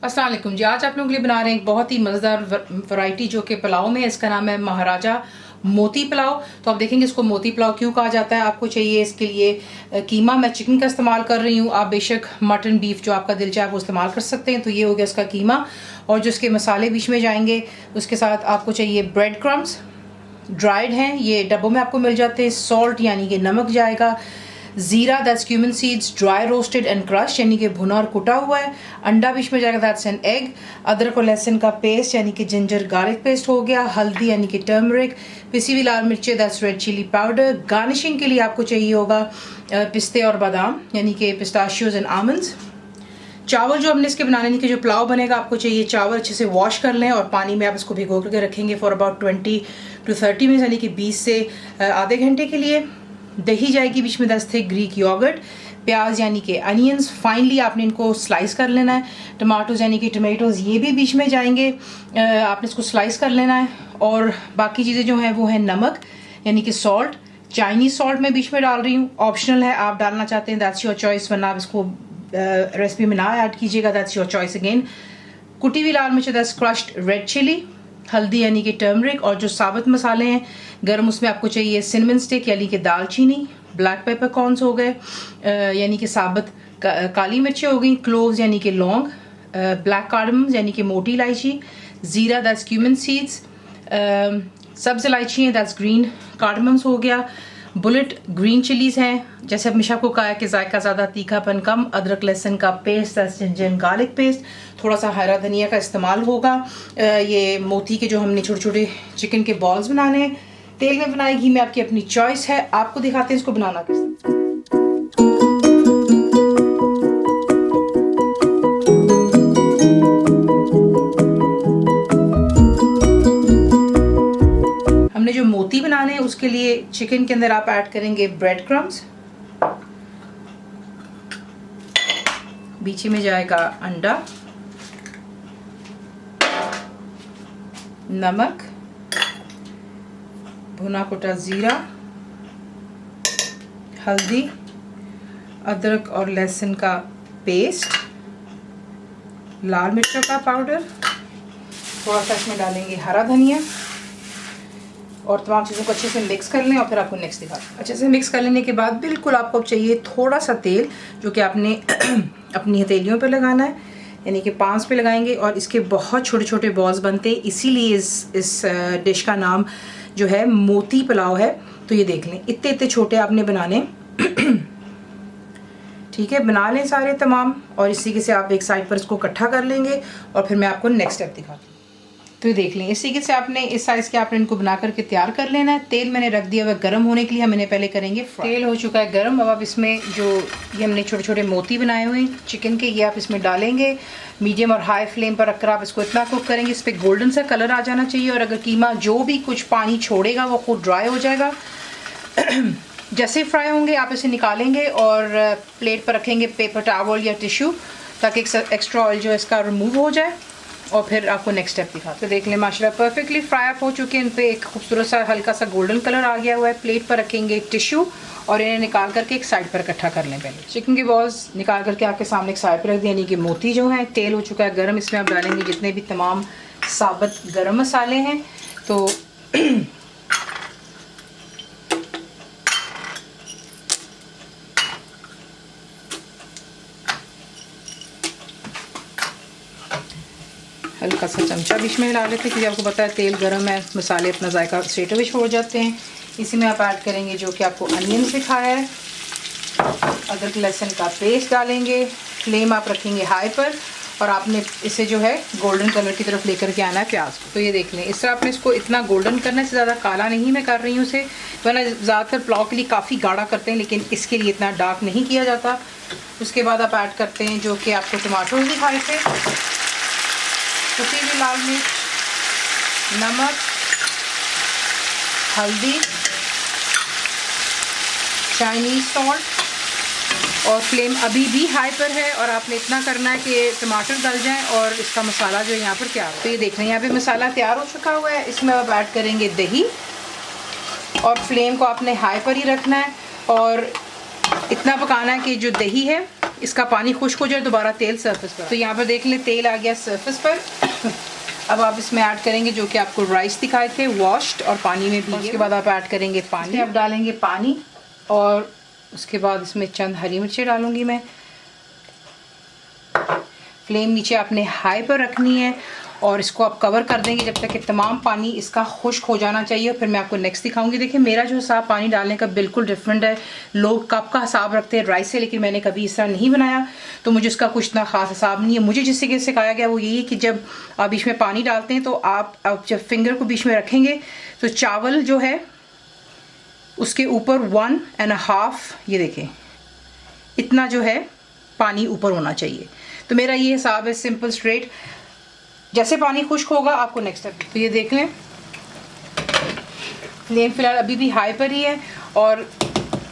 अस्सलाम वालेकुम जी। आज आप लोगों के लिए बना रहे हैं एक बहुत ही मज़ेदार वैरायटी जो कि पुलाव में है। इसका नाम है महाराजा मोती पुलाव। तो आप देखेंगे इसको मोती पुलाव क्यों कहा जाता है। आपको चाहिए इसके लिए कीमा। मैं चिकन का इस्तेमाल कर रही हूँ, आप बेशक मटन बीफ जो आपका दिल चाहे वो इस्तेमाल कर सकते हैं। तो ये हो गया इसका कीमा और जो इसके मसाले बीच में जाएंगे उसके साथ आपको चाहिए ब्रेड क्रम्स, ड्राइड हैं, ये डब्बों में आपको मिल जाते हैं। सॉल्ट यानी कि नमक जाएगा, ज़ीरा that's cumin seeds dry roasted and crush यानी कि भुना और कुटा हुआ है। अंडा बीच में जाएगा दैट्स एन एग। अदरक और लहसुन का पेस्ट यानी कि जिंजर गार्लिक पेस्ट हो गया। हल्दी यानी कि टर्मरिक, पिसी हुई लाल मिर्चें that's red chilli powder. Garnishing के लिए आपको चाहिए होगा पिस्ते और बादाम यानी कि पिस्ताशियोज एंड आमंड्स। चावल जो हमने इसके बनाने के जो पुलाव बनेगा, आपको चाहिए चावल अच्छे से वॉश कर लें और पानी में आप इसको भिगो करके रखेंगे फॉर अबाउट 20 to 30 मिनट्स यानी कि 20 से आधे घंटे के लिए। दही जाएगी बीच में 10 थे ग्रीक योगर्ट। प्याज यानी कि अनियंस फाइनली आपने इनको स्लाइस कर लेना है। टमाटोज यानी कि टमेटोज़ ये भी बीच में जाएंगे, आपने इसको स्लाइस कर लेना है। और बाकी चीज़ें जो हैं वो है नमक यानी कि सॉल्ट, चाइनीज़ सॉल्ट मैं बीच में डाल रही हूँ, ऑप्शनल है, आप डालना चाहते हैं दैट्स योर चॉइस, वरना आप इसको रेसिपी में ना ऐड कीजिएगा, दैट्स योर चॉइस अगेन। कुटी हुई लाल मिर्च दैट्स क्रश्ड रेड चिली। हल्दी यानी कि टर्मरिक। और जो साबुत मसाले हैं गरम, उसमें आपको चाहिए सिनेमन स्टिक यानी कि दालचीनी, ब्लैक पेपर कॉर्न्स हो गए यानी कि साबुत काली मिर्चें हो गई, क्लोव्स यानी कि लौंग, ब्लैक कार्डमम यानी कि मोटी इलायची, ज़ीरा दैट्स क्यूमिन सीड्स, सब्ज़ इलायची हैं दैट्स ग्रीन कार्डमम्स हो गया, बुलेट ग्रीन चिलीज़ हैं। जैसे हमेशा आपको कहा है कि जायका ज़्यादा, तीखापन कम। अदरक लहसुन का paste that's ginger garlic paste, थोड़ा सा हरा धनिया का इस्तेमाल होगा। ये मोती के जो हमने छोटे छोटे चिकन के बॉल्स बनाने हैं, तेल में बनाए घी में, आपकी अपनी चॉइस है। आपको दिखाते हैं इसको बनाना कैसे। हमने जो मोती बनाने हैं उसके लिए चिकन के अंदर आप ऐड करेंगे ब्रेड क्रम्स, बीच में जाएगा अंडा, नमक, भुना कुटा ज़ीरा, हल्दी, अदरक और लहसुन का पेस्ट, लाल मिर्चों का पाउडर, थोड़ा सा इसमें डालेंगे हरा धनिया और तमाम चीज़ों को अच्छे से मिक्स कर लें और फिर आपको नेक्स्ट दिखा। अच्छे से मिक्स कर लेने के बाद बिल्कुल आपको चाहिए थोड़ा सा तेल जो कि आपने अपनी हथेलियों पर लगाना है यानी कि पांच पे लगाएंगे और इसके बहुत छोटे छोटे बॉल्स बनते हैं, इसीलिए इस डिश का नाम जो है मोती पुलाव है। तो ये देख लें, इतने इतने छोटे आपने बनाने ठीक है, बना लें सारे तमाम और इसी के से आप एक साइड पर इसको इकट्ठा कर लेंगे और फिर मैं आपको नेक्स्ट स्टेप दिखाती हूँ। तो ये देख लें, इसी के से आपने इस साइज़ के आपने इनको बना करके तैयार कर लेना है। तेल मैंने रख दिया हुआ गर्म होने के लिए, हम इन्हें पहले करेंगे फ्राई। तेल हो चुका है गर्म, अब आप इसमें जो ये हमने छोटे छोटे मोती बनाए हुए हैं चिकन के, ये आप इसमें डालेंगे। मीडियम और हाई फ्लेम पर रखकर आप इसको इतना कुक करेंगे इस पर गोल्डन सा कलर आ जाना चाहिए। और अगर कीमा जो भी कुछ पानी छोड़ेगा वो खुद ड्राई हो जाएगा। जैसे फ्राई होंगे आप इसे निकालेंगे और प्लेट पर रखेंगे पेपर टॉवल या टिश्यू, ताकि एक्स्ट्रा ऑयल जो है इसका रिमूव हो जाए और फिर आपको नेक्स्ट स्टेप दिखा। तो देख लें माशाल्लाह परफेक्टली फ्राई अप हो चुके हैं। इन पे एक खूबसूरत सा हल्का सा गोल्डन कलर आ गया हुआ है। प्लेट पर रखेंगे टिश्यू और इन्हें निकाल करके एक साइड पर इकट्ठा कर लें। पहले चिकन की बॉल्स निकाल करके आपके सामने एक साइड पर रख दें, यानी कि मोती जो है। तेल हो चुका है गर्म, इसमें आप डालेंगे जितने भी तमाम साबुत गरम मसाले हैं। तो हल्का सा चमचा बीच में हिला लेते हैं क्योंकि आपको पता है तेल गर्म है, मसाले अपना जायका स्ट्रेट अवे छोड़ जाते हैं। इसी में आप ऐड करेंगे जो कि आपको अनियन सिखाया है, अदरक लहसुन का पेस्ट डालेंगे। फ्लेम आप रखेंगे हाई पर और आपने इसे जो है गोल्डन कलर की तरफ लेकर के आना है प्याज को। तो ये देख लें, इस तरह आपने इसको इतना गोल्डन करना है, इससे ज़्यादा काला नहीं मैं कर रही हूँ इसे, वरना ज़्यादातर पुलाव के लिए काफ़ी गाढ़ा करते हैं लेकिन इसके लिए इतना डार्क नहीं किया जाता। उसके बाद आप ऐड करते हैं जो कि आपको टमाटो दिखाए थे, कुटी हुई लाल मिर्च, नमक, हल्दी, चाइनीज़ सॉल्ट और फ्लेम अभी भी हाई पर है और आपने इतना करना है कि टमाटर गल जाएं और इसका मसाला जो है यहाँ पर तैयार हो। तो ये देख रहे हैं यहाँ पे मसाला तैयार हो चुका हुआ है। इसमें आप ऐड करेंगे दही और फ्लेम को आपने हाई पर ही रखना है और इतना पकाना है कि जो दही है इसका पानी खुश्क हो जाए दोबारा तेल सरफेस पर। तो यहाँ पर देख लें तेल आ गया सरफेस पर। अब आप इसमें ऐड करेंगे जो कि आपको राइस दिखाए थे वॉश्ड और पानी में भी। उसके बाद आप ऐड करेंगे पानी। आप डालेंगे पानी और उसके बाद इसमें चंद हरी मिर्चें डालूंगी मैं। फ्लेम नीचे आपने हाई पर रखनी है और इसको आप कवर कर देंगे जब तक कि तमाम पानी इसका खुश्क हो जाना चाहिए। फिर मैं आपको नेक्स्ट दिखाऊंगी। देखिए मेरा जो हिसाब पानी डालने का बिल्कुल डिफरेंट है। लोग कप का हिसाब रखते हैं राइस से, लेकिन मैंने कभी इस तरह नहीं बनाया तो मुझे उसका कुछ इतना खास हिसाब नहीं है। मुझे जिससे कि सिखाया गया वो यही है कि जब आप बीच में पानी डालते हैं तो आप जब फिंगर को बीच में रखेंगे तो चावल जो है उसके ऊपर 1.5 ये देखें इतना जो है पानी ऊपर होना चाहिए। तो मेरा ये हिसाब है सिंपल स्ट्रेट। जैसे पानी खुश्क होगा आपको नेक्स्ट स्टेप। तो ये देख लें फ्लेम फिलहाल अभी भी हाई पर ही है और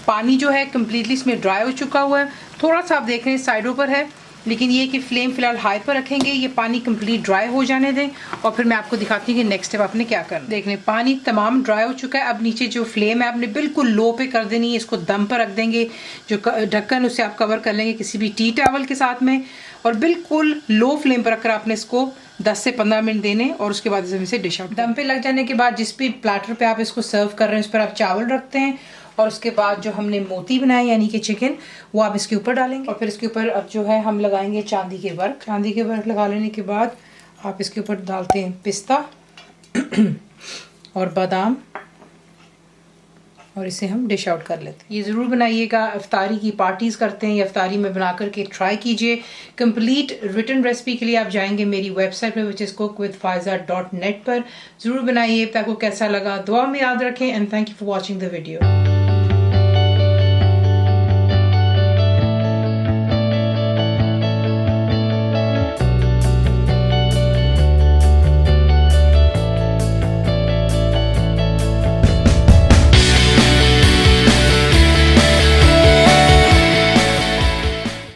पानी जो है कम्प्लीटली इसमें ड्राई हो चुका हुआ है। थोड़ा सा आप देख रहे हैं साइडों पर है, लेकिन ये कि फ्लेम फिलहाल हाई पर रखेंगे। ये पानी कंप्लीट ड्राई हो जाने दें और फिर मैं आपको दिखाती हूँ कि नेक्स्ट स्टेप आपने क्या करना। देख लें पानी तमाम ड्राई हो चुका है। अब नीचे जो फ्लेम है आपने बिल्कुल लो पे कर देनी है। इसको दम पर रख देंगे। जो ढक्कन उससे आप कवर कर लेंगे किसी भी टी टॉवल के साथ में और बिल्कुल लो फ्लेम पर रखकर आपने इसको 10 से 15 मिनट देने और उसके बाद इसमें से डिश आउट। दम पे लग जाने के बाद जिस भी प्लेटर पे आप इसको सर्व कर रहे हैं उस पर आप चावल रखते हैं और उसके बाद जो हमने मोती बनाए यानी कि चिकन वो आप इसके ऊपर डालेंगे और फिर इसके ऊपर अब जो है हम लगाएंगे चांदी के वर्क। चांदी के वर्क लगा लेने के बाद आप इसके ऊपर डालते हैं पिस्ता और बादाम और इसे हम डिश आउट कर लेते हैं। ये ज़रूर बनाइएगा। इफ्तारी की पार्टीज़ करते हैं या इफ्तारी में बना करके ट्राई कीजिए। कंप्लीट रिटन रेसिपी के लिए आप जाएंगे मेरी वेबसाइट पर विच इज़ cookWithFaiza.net पर। ज़रूर बनाइए। आपको कैसा लगा दुआ में याद रखें and thank you for watching the video.